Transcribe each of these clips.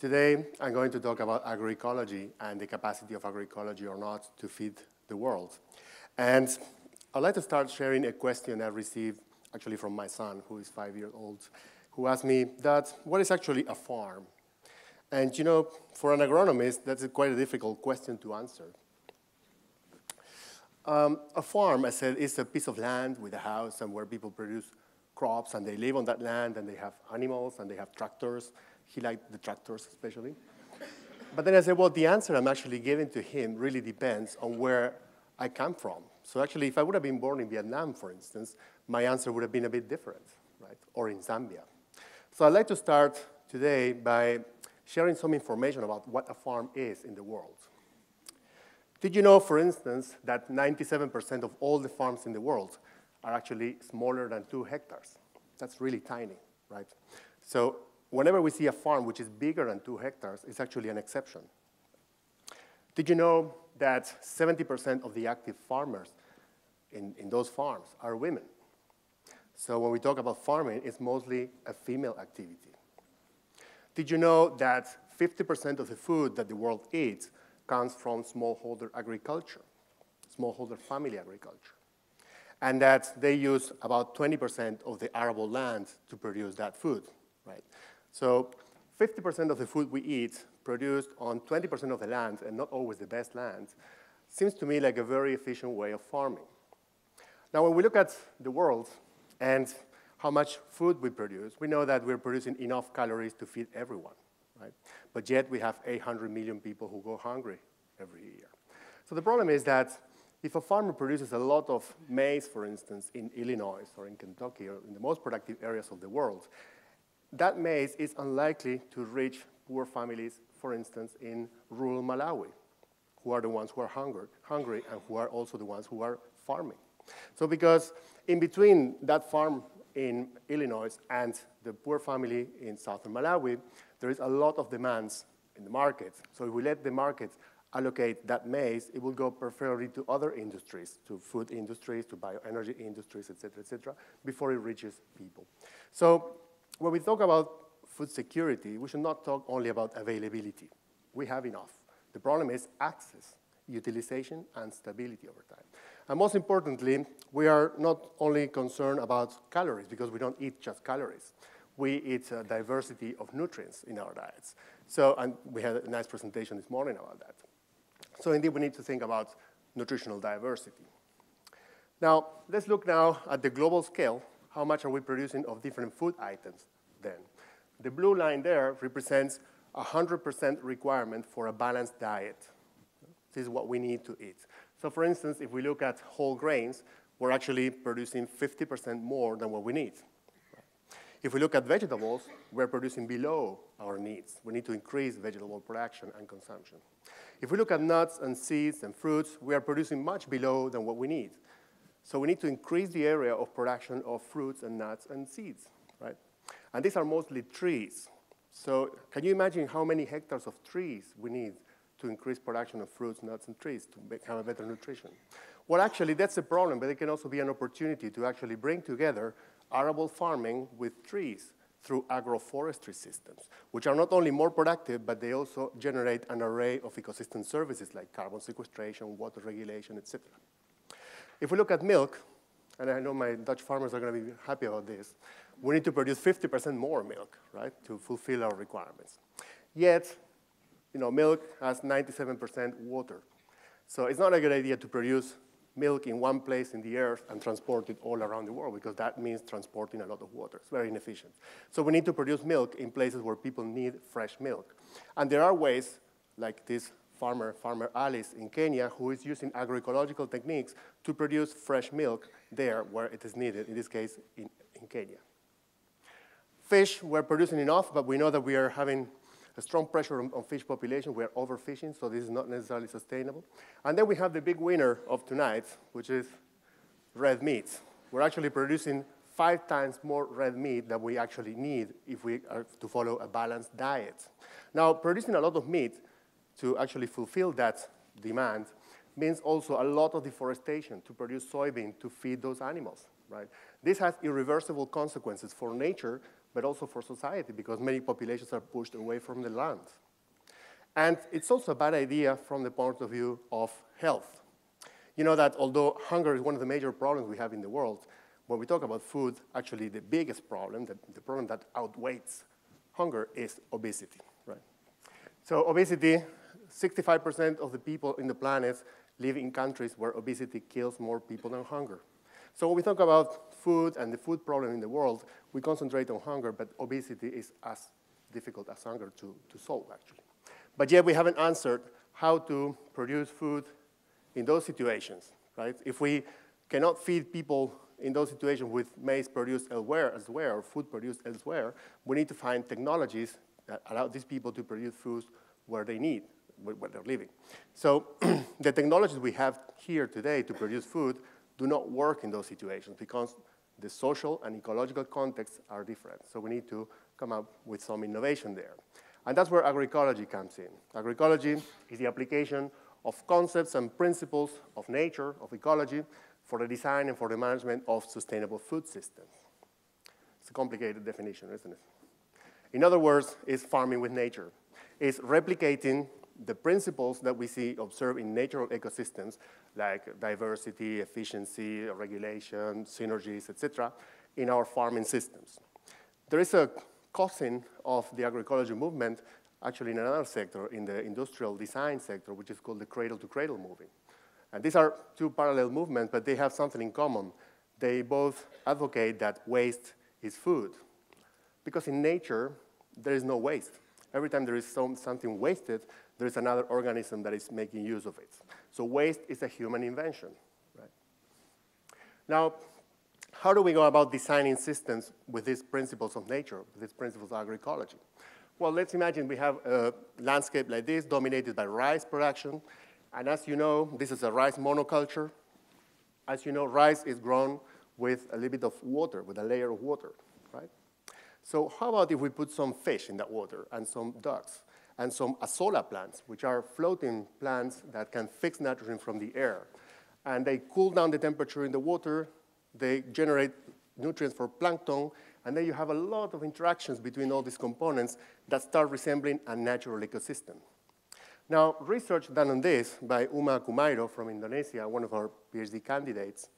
Today, I'm going to talk about agroecology and the capacity of agroecology or not to feed the world. And I'd like to start sharing a question I received actually from my son, who is 5 years old, who asked me, Dad, what is actually a farm? And you know, for an agronomist, that's quite a difficult question to answer. A farm, I said, is a piece of land with a house and where people produce crops and they live on that land and they have animals and they have tractors. He liked the tractors especially. But then I said, well, the answer I'm actually giving to him really depends on where I come from. So actually, if I would have been born in Vietnam, for instance, my answer would have been a bit different, right? Or in Zambia. So I'd like to start today by sharing some information about what a farm is in the world. Did you know, for instance, that 97% of all the farms in the world are actually smaller than 2 hectares? That's really tiny, right? So whenever we see a farm which is bigger than 2 hectares, it's actually an exception. Did you know that 70% of the active farmers in those farms are women? So when we talk about farming, it's mostly a female activity. Did you know that 50% of the food that the world eats comes from smallholder agriculture, smallholder family agriculture, and that they use about 20% of the arable land to produce that food, right? So 50% of the food we eat produced on 20% of the land, and not always the best land, seems to me like a very efficient way of farming. Now, when we look at the world and how much food we produce, we know that we're producing enough calories to feed everyone, right? But yet we have 800 million people who go hungry every year. So the problem is that if a farmer produces a lot of maize, for instance, in Illinois or in Kentucky or in the most productive areas of the world, that maize is unlikely to reach poor families, for instance, in rural Malawi, who are the ones who are hungry and who are also the ones who are farming. So because in between that farm in Illinois and the poor family in southern Malawi, there is a lot of demands in the market. So if we let the market allocate that maize, it will go preferably to other industries, to food industries, to bioenergy industries, et cetera, before it reaches people. So when we talk about food security, we should not talk only about availability. We have enough. The problem is access, utilization, and stability over time. And most importantly, we are not only concerned about calories, because we don't eat just calories. We eat a diversity of nutrients in our diets. So, and we had a nice presentation this morning about that. So indeed, we need to think about nutritional diversity. Now, let's look now at the global scale. How much are we producing of different food items then? The blue line there represents 100% requirement for a balanced diet. This is what we need to eat. So for instance, if we look at whole grains, we're actually producing 50% more than what we need. If we look at vegetables, we're producing below our needs. We need to increase vegetable production and consumption. If we look at nuts and seeds and fruits, we are producing much below than what we need. So we need to increase the area of production of fruits and nuts and seeds, right? And these are mostly trees. So can you imagine how many hectares of trees we need to increase production of fruits, nuts, and trees to have a better nutrition? Well, actually, that's a problem, but it can also be an opportunity to actually bring together arable farming with trees through agroforestry systems, which are not only more productive, but they also generate an array of ecosystem services like carbon sequestration, water regulation, et cetera. If we look at milk, and I know my Dutch farmers are going to be happy about this, we need to produce 50% more milk, right, to fulfill our requirements. Yet, you know, milk has 97% water. So it's not a good idea to produce milk in one place in the earth and transport it all around the world, because that means transporting a lot of water. It's very inefficient. So we need to produce milk in places where people need fresh milk. And there are ways, like this farmer Alice in Kenya, who is using agroecological techniques to produce fresh milk there where it is needed, in this case, in Kenya. Fish, we're producing enough, but we know that we are having a strong pressure on fish population. We are overfishing, so this is not necessarily sustainable. And then we have the big winner of tonight, which is red meat. We're actually producing 5 times more red meat than we actually need if we are to follow a balanced diet. Now, producing a lot of meat to actually fulfill that demand means also a lot of deforestation to produce soybean to feed those animals, right? This has irreversible consequences for nature, but also for society, because many populations are pushed away from the land. And it's also a bad idea from the point of view of health. You know that although hunger is one of the major problems we have in the world, when we talk about food, actually the biggest problem, the problem that outweighs hunger is obesity, right? So obesity, 65% of the people in the planet live in countries where obesity kills more people than hunger. So when we talk about food and the food problem in the world, we concentrate on hunger, but obesity is as difficult as hunger to solve, actually. But yet we haven't answered how to produce food in those situations, right? If we cannot feed people in those situations with maize produced elsewhere, or food produced elsewhere, we need to find technologies that allow these people to produce foods where they need, where they're living. So the technologies we have here today to produce food do not work in those situations because the social and ecological contexts are different. So we need to come up with some innovation there. And that's where agroecology comes in. Agroecology is the application of concepts and principles of nature, of ecology, for the design and for the management of sustainable food systems. It's a complicated definition, isn't it? In other words, it's farming with nature. It's replicating the principles that we see observed in natural ecosystems, like diversity, efficiency, regulation, synergies, etc., in our farming systems. There is a cousin of the agroecology movement, actually in another sector, in the industrial design sector, which is called the cradle-to-cradle movement. And these are two parallel movements, but they have something in common. They both advocate that waste is food. Because in nature, there is no waste. Every time there is something wasted, there is another organism that is making use of it. So waste is a human invention, right? Now, how do we go about designing systems with these principles of nature, with these principles of agroecology? Well, let's imagine we have a landscape like this dominated by rice production. And as you know, this is a rice monoculture. As you know, rice is grown with a little bit of water, with a layer of water, right? So how about if we put some fish in that water and some ducks and some azolla plants, which are floating plants that can fix nitrogen from the air. And they cool down the temperature in the water, they generate nutrients for plankton, and then you have a lot of interactions between all these components that start resembling a natural ecosystem. Now, research done on this by Uma Kumairo from Indonesia, one of our PhD candidates,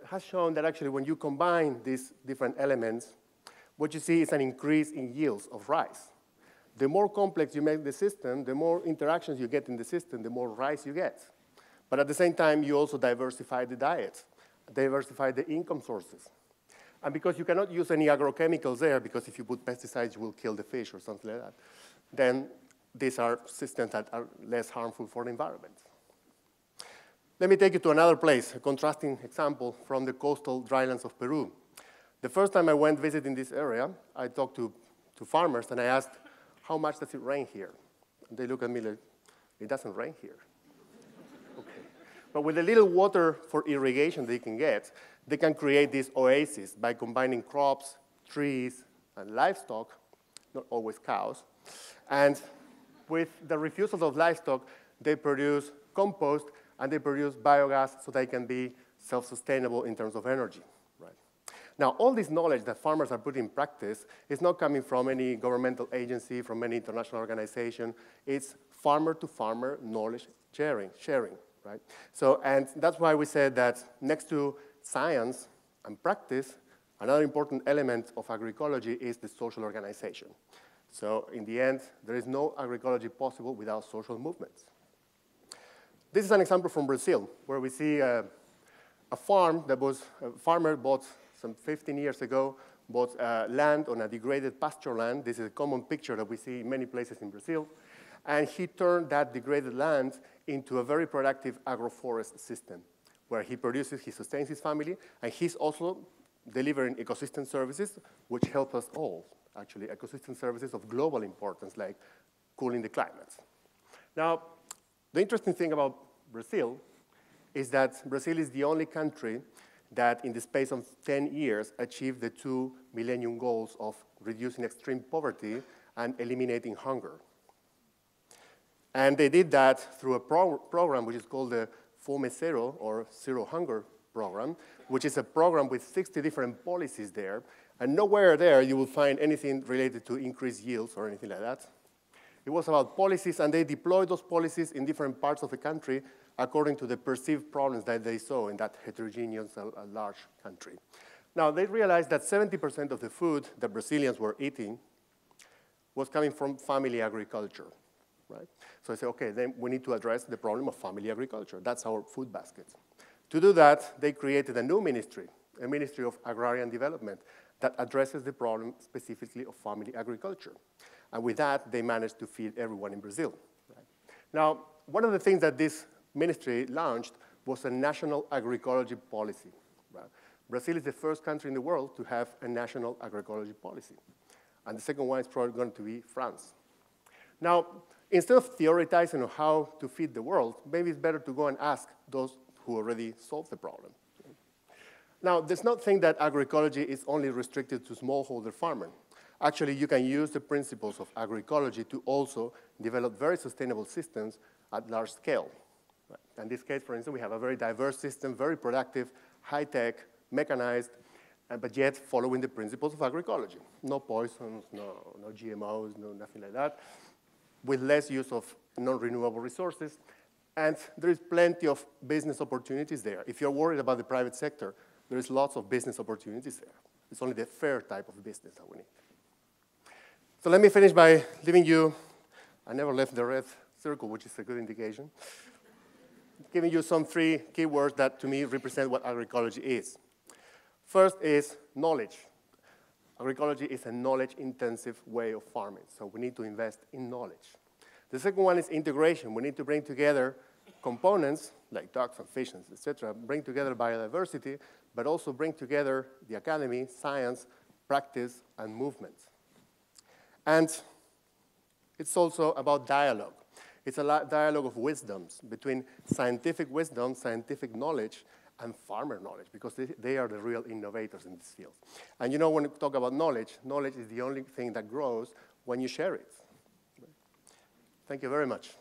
has shown that actually when you combine these different elements, what you see is an increase in yields of rice. The more complex you make the system, the more interactions you get in the system, the more rice you get. But at the same time, you also diversify the diet, diversify the income sources. And because you cannot use any agrochemicals there, because if you put pesticides, you will kill the fish or something like that, then these are systems that are less harmful for the environment. Let me take you to another place, a contrasting example from the coastal drylands of Peru. The first time I went visiting this area, I talked to farmers and I asked, how much does it rain here? And they look at me like, it doesn't rain here. Okay. But with the little water for irrigation they can get, they can create this oasis by combining crops, trees, and livestock, not always cows. And with the refusal of livestock, they produce compost and they produce biogas so they can be self-sustainable in terms of energy. Now, all this knowledge that farmers are putting in practice is not coming from any governmental agency, from any international organization. It's farmer-to-farmer knowledge sharing, right? So, and that's why we said that next to science and practice, another important element of agroecology is the social organization. So, in the end, there is no agroecology possible without social movements. This is an example from Brazil, where we see a farm that was, a farmer bought some 15 years ago, bought land on a degraded pasture land. This is a common picture that we see in many places in Brazil. And he turned that degraded land into a very productive agroforest system, where he produces, he sustains his family, and he's also delivering ecosystem services, which help us all, actually, ecosystem services of global importance, like cooling the climate. Now, the interesting thing about Brazil is that Brazil is the only country that in the space of 10 years achieved the 2 millennium goals of reducing extreme poverty and eliminating hunger. And they did that through a program which is called the Fome Zero, or Zero Hunger program, which is a program with 60 different policies there. And nowhere there you will find anything related to increased yields or anything like that. It was about policies, and they deployed those policies in different parts of the country according to the perceived problems that they saw in that heterogeneous and large country. Now, they realized that 70% of the food that Brazilians were eating was coming from family agriculture, right? So I said, okay, then we need to address the problem of family agriculture. That's our food basket. To do that, they created a new ministry, a Ministry of Agrarian Development, that addresses the problem specifically of family agriculture. And with that, they managed to feed everyone in Brazil. Right? Now, one of the things that this ministry launched was a national agroecology policy. Right? Brazil is the first country in the world to have a national agroecology policy. And the second one is probably going to be France. Now, instead of theorizing on how to feed the world, maybe it's better to go and ask those who already solved the problem. Now, let's not think that agroecology is only restricted to smallholder farmers. Actually, you can use the principles of agroecology to also develop very sustainable systems at large scale. Right? In this case, for instance, we have a very diverse system, very productive, high-tech, mechanized, but yet following the principles of agroecology. No poisons, no GMOs, no nothing like that, with less use of non-renewable resources. And there is plenty of business opportunities there. If you're worried about the private sector, there is lots of business opportunities there. It's only the fair type of business that we need. So let me finish by leaving you, I never left the red circle, which is a good indication, giving you some 3 keywords that to me represent what agroecology is. First is knowledge. Agroecology is a knowledge-intensive way of farming, so we need to invest in knowledge. The second one is integration. We need to bring together components, like ducks and fish, et cetera, bring together biodiversity, but also bring together the academy, science, practice, and movement. And it's also about dialogue. It's a dialogue of wisdoms between scientific wisdom, scientific knowledge, and farmer knowledge, because they are the real innovators in this field. And you know, when we talk about knowledge, knowledge is the only thing that grows when you share it. Thank you very much.